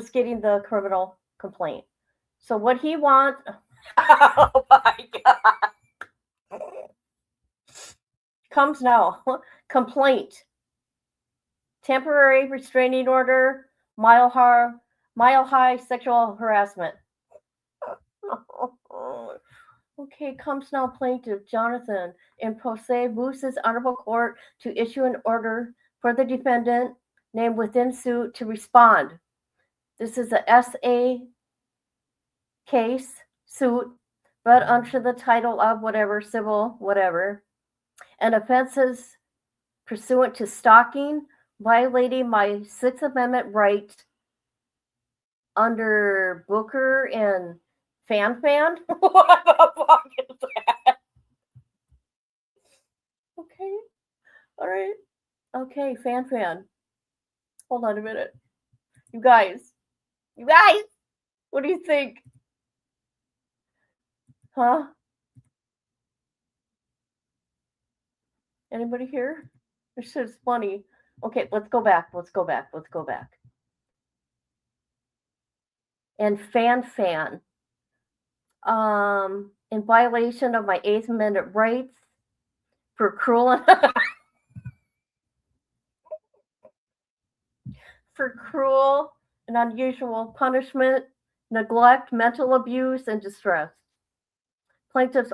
getting the criminal complaint. So what he wants, oh my God, comes now. Complaint, temporary restraining order, mile high sexual harassment. Okay, comes now plaintiff Jonathan in pro se moves his honorable court to issue an order for the defendant named within suit to respond. This is a SA case suit, but under the title of whatever, civil, whatever, and offenses pursuant to stalking, violating my Sixth Amendment right under Booker and Fan. What the fuck is that? Okay. All right. Okay, Fan. Hold on a minute. You guys. What do you think? Huh? Anybody here? This shit's funny. Okay, let's go back. And Fan. In violation of my Eighth Amendment rights for cruel and unusual punishment, neglect, mental abuse, and distress. Plaintiff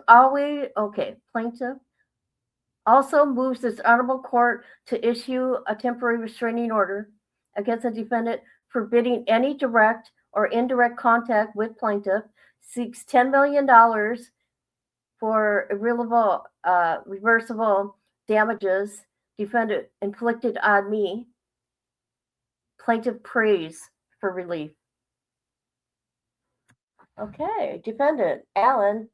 also moves this honorable court to issue a temporary restraining order against the defendant forbidding any direct or indirect contact with plaintiff, seeks $10 million for reversible damages defendant inflicted on me. Plaintiff prays for relief. Okay, defendant Alan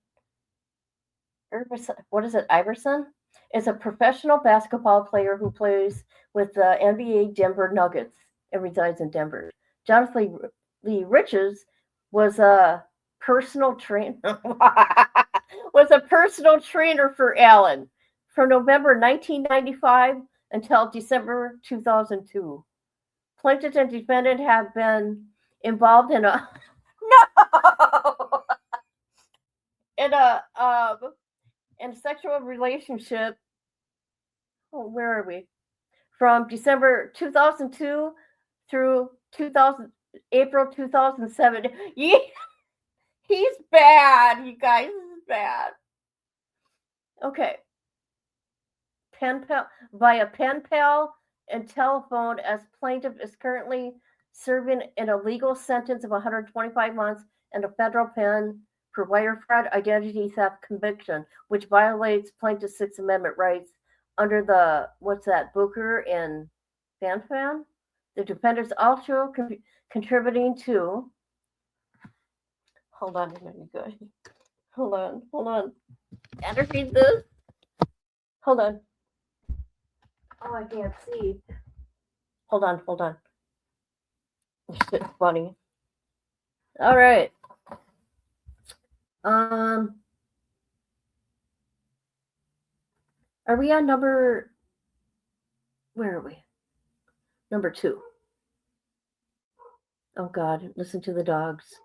Iverson is a professional basketball player who plays with the NBA Denver Nuggets and resides in Denver. Jonathan Lee Riches was a personal trainer for Allen from November 1995 until December 2002. Plaintiff and defendant have been involved in a sexual relationship. Where are we? From December 2002 through April 2007. He's bad, you guys. This is bad. Okay. Via pen pal and telephone, as plaintiff is currently serving an illegal sentence of 125 months and a federal pen for wire fraud identity theft conviction, which violates plaintiff's Sixth Amendment rights under the, Booker and Fan? The defendant's also contributing to, hold on a minute, guys. Hold on. Gotta read this. Hold on. Oh, I can't see. Hold on. This shit's funny. All right. Are we on where are we? Number 2. Oh God, listen to the dogs.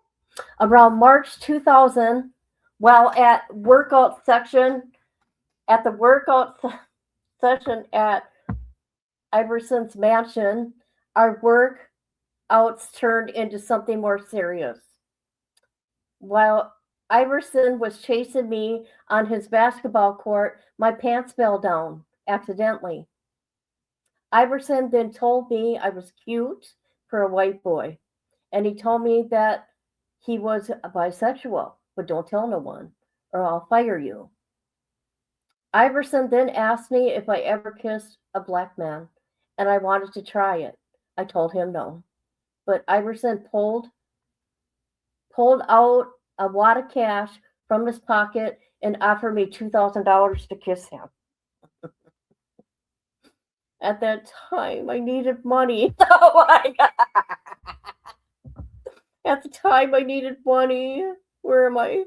Around March 2000, while at the workout session at Iverson's mansion, our workouts turned into something more serious. While Iverson was chasing me on his basketball court, my pants fell down accidentally. Iverson then told me I was cute for a white boy, and he told me that he was bisexual, but don't tell no one or I'll fire you. Iverson then asked me if I ever kissed a black man, and I wanted to try it. I told him no, but Iverson pulled out a wad of cash from his pocket and offered me $2,000 to kiss him. At that time, I needed money. Oh my God. At the time, I needed money. Where am I?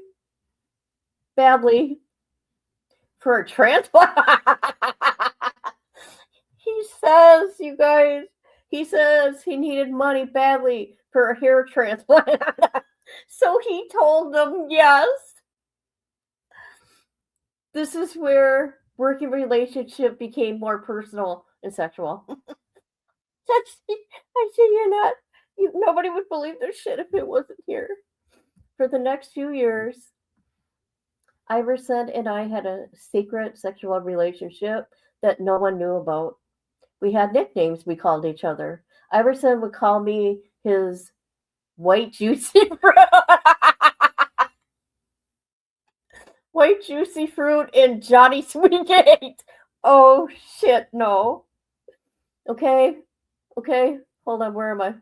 Badly. For a transplant. He says, you guys, he needed money badly for a hair transplant. So he told them yes. This is where working relationship became more personal and sexual. I said, you're not, nobody would believe this shit if it wasn't here. For the next few years, Iverson and I had a secret sexual relationship that no one knew about. We had nicknames we called each other. Iverson would call me his white juicy fruit. White juicy fruit and Johnny Sweetcake. Oh shit, no. Okay, hold on, where am I?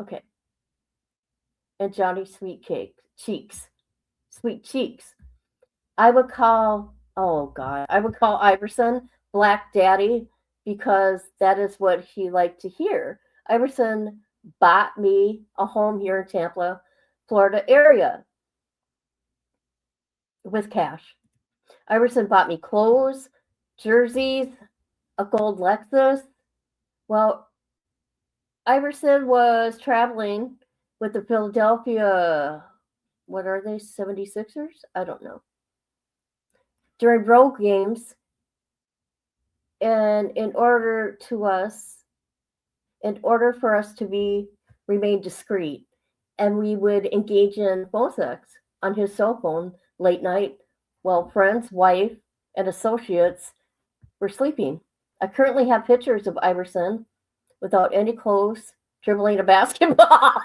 Okay. And Johnny Sweetcake. Sweet cheeks. I would call Iverson Black Daddy because that is what he liked to hear. Iverson bought me a home here in Tampa, Florida area with cash. Iverson bought me clothes, jerseys, a gold Lexus. Well, Iverson was traveling with the Philadelphia, what are they, 76ers? I don't know. During road games, and in order for us to remain discreet, and we would engage in phone sex on his cell phone late night while friends, wife, and associates were sleeping. I currently have pictures of Iverson without any clothes dribbling a basketball.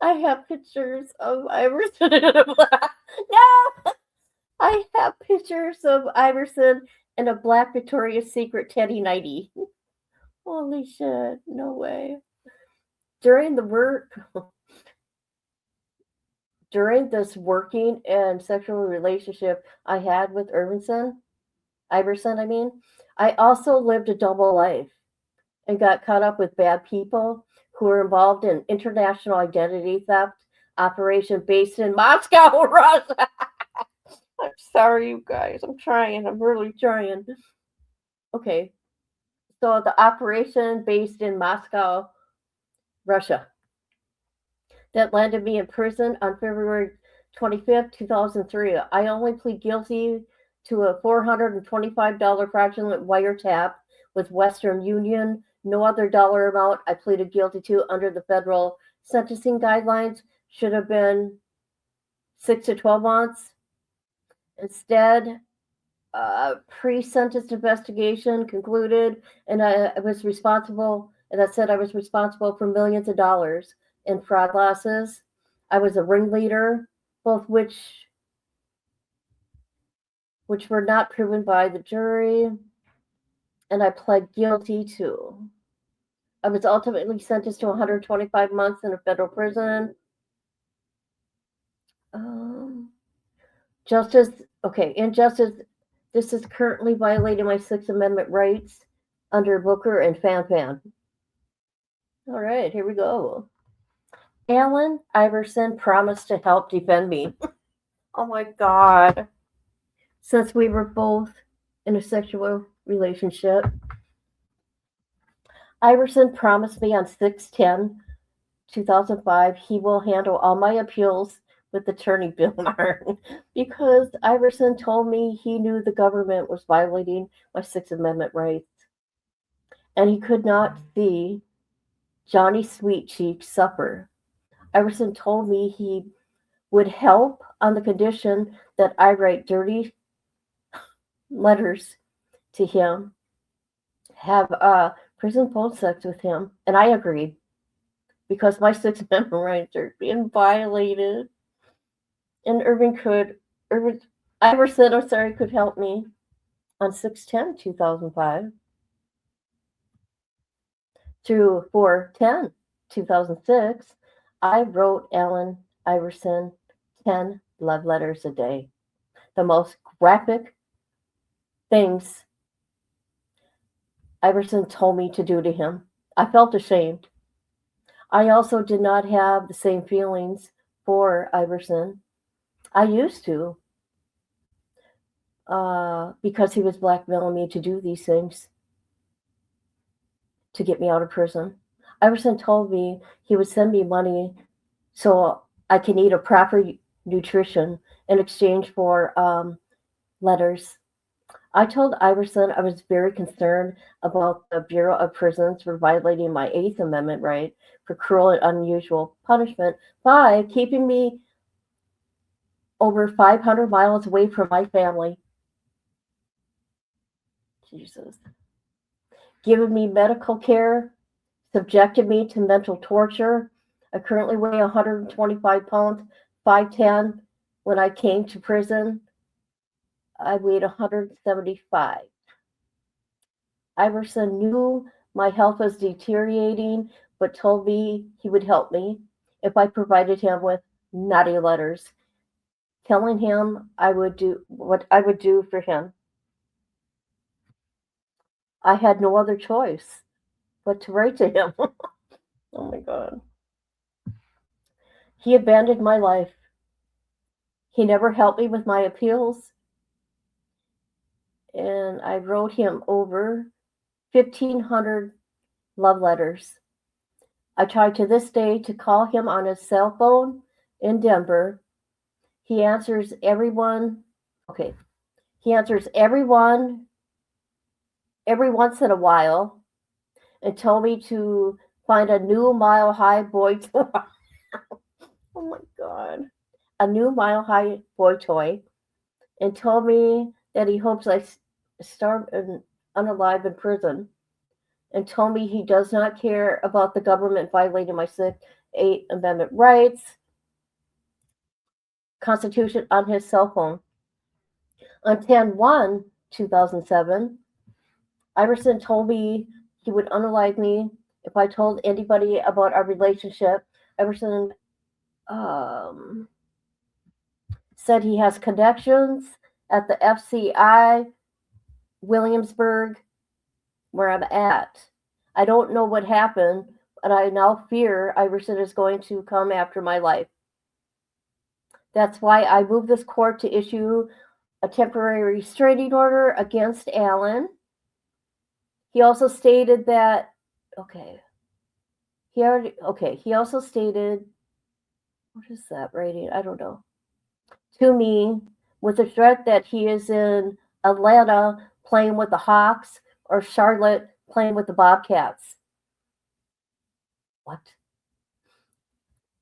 I have pictures of Iverson in a black. No! I have pictures of Iverson in a black Victoria's Secret Teddy nightie. Holy shit, no way. During this working and sexual relationship I had with Iverson, I also lived a double life and got caught up with bad people who were involved in international identity theft operation based in Moscow, Russia. I'm sorry, you guys. I'm trying. I'm really trying. Okay. So the operation based in Moscow, Russia, that landed me in prison on February 25th, 2003. I only plead guilty to a $425 fraudulent wiretap with Western Union. No other dollar amount I pleaded guilty to under the federal sentencing guidelines should have been 6 to 12 months. Instead, pre-sentence investigation concluded, and I was responsible, and I said I was responsible for millions of dollars in fraud losses. I was a ringleader, both which were not proven by the jury, and I pled guilty to. I was ultimately sentenced to 125 months in a federal prison. Injustice. This is currently violating my Sixth Amendment rights under Booker and Fan. All right, here we go. Allen Iverson promised to help defend me. Oh my God. Since we were both in a sexual relationship, Iverson promised me on 6/10/2005 he will handle all my appeals with Attorney Bill Maher because Iverson told me he knew the government was violating my Sixth Amendment rights. And he could not see Johnny Sweetcheek suffer. Iverson told me he would help on the condition that I write dirty letters to him, have prison phone sex with him, and I agreed because my Sixth Amendment rights are being violated. And Iverson could help me on 6/10/2005 through 4/10/2006. I wrote Allen Iverson 10 love letters a day. The most graphic things Iverson told me to do to him. I felt ashamed. I also did not have the same feelings for Iverson. I used to, because he was blackmailing me to do these things. to get me out of prison. Iverson told me he would send me money so I can eat a proper nutrition in exchange for letters. I told Iverson I was very concerned about the Bureau of Prisons for violating my Eighth Amendment right for cruel and unusual punishment by keeping me over 500 miles away from my family. Jesus. Giving me medical care, subjected me to mental torture. I currently weigh 125 pounds, 5'10". When I came to prison, I weighed 175. Iverson knew my health was deteriorating, but told me he would help me if I provided him with naughty letters, telling him I would do what I would do for him. I had no other choice but to write to him. Oh my God. He abandoned my life. He never helped me with my appeals. And I wrote him over 1,500 love letters. I try to this day to call him on his cell phone in Denver. He answers everyone. Okay. He answers everyone every once in a while and told me to find a new Mile High boy toy. Oh my God. A new Mile High boy toy, and told me that he hopes I starve unalive in prison, and told me he does not care about the government violating my Sixth, Eighth Amendment rights, Constitution on his cell phone. On 10/1/2007, Iverson told me he would unalive me if I told anybody about our relationship. Iverson said he has connections at the FCI Williamsburg, where I'm at. I don't know what happened, but I now fear Iverson is going to come after my life. That's why I moved this court to issue a temporary restraining order against Allen. He also stated that, he also stated, what is that writing? I don't know. To me, with the threat that he is in Atlanta playing with the Hawks or Charlotte playing with the Bobcats. What?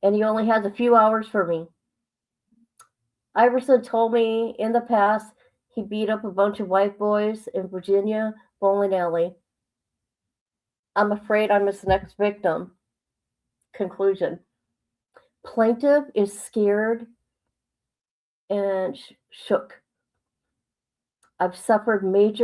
And he only has a few hours for me. Iverson told me in the past he beat up a bunch of white boys in Virginia bowling alley. I'm afraid I'm his next victim. Conclusion. Plaintiff is scared and shook. I've suffered major